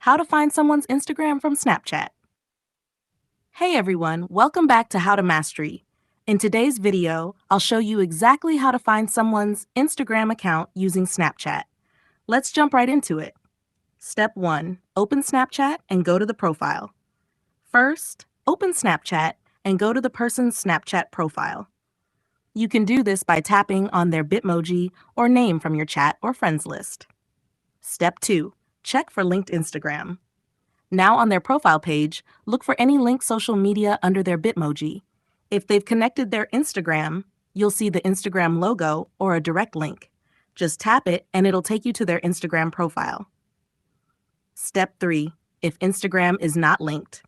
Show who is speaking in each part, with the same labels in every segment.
Speaker 1: How to find someone's Instagram from Snapchat. Hey everyone, welcome back to How to Mastery. In today's video, I'll show you exactly how to find someone's Instagram account using Snapchat. Let's jump right into it. Step 1. Open Snapchat and go to the profile. First, open Snapchat and go to the person's Snapchat profile. You can do this by tapping on their Bitmoji or name from your chat or friends list. Step 2. Check for linked Instagram. Now on their profile page, look for any linked social media under their Bitmoji. If they've connected their Instagram, you'll see the Instagram logo or a direct link. Just tap it and it'll take you to their Instagram profile. Step 3. If Instagram is not linked.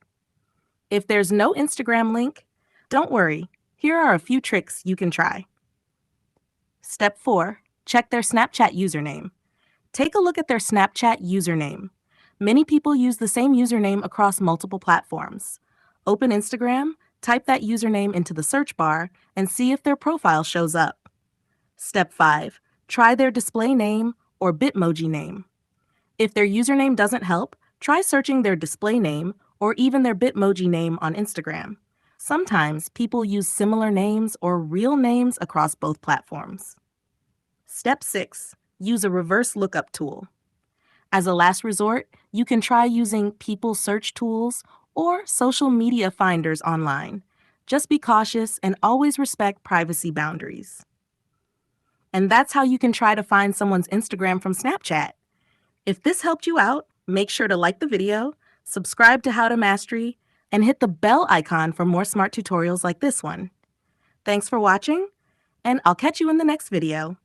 Speaker 1: If there's no Instagram link, don't worry. Here are a few tricks you can try. Step 4. Check their Snapchat username. Take a look at their Snapchat username. Many people use the same username across multiple platforms. Open Instagram, type that username into the search bar, and see if their profile shows up. Step 5. Try their display name or Bitmoji name. If their username doesn't help, try searching their display name or even their Bitmoji name on Instagram. Sometimes people use similar names or real names across both platforms. Step 6. Use a reverse lookup tool. As a last resort, you can try using people search tools or social media finders online. Just be cautious and always respect privacy boundaries. And that's how you can try to find someone's Instagram from Snapchat. If this helped you out, make sure to like the video, subscribe to How to Mastery, and hit the bell icon for more smart tutorials like this one. Thanks for watching, and I'll catch you in the next video.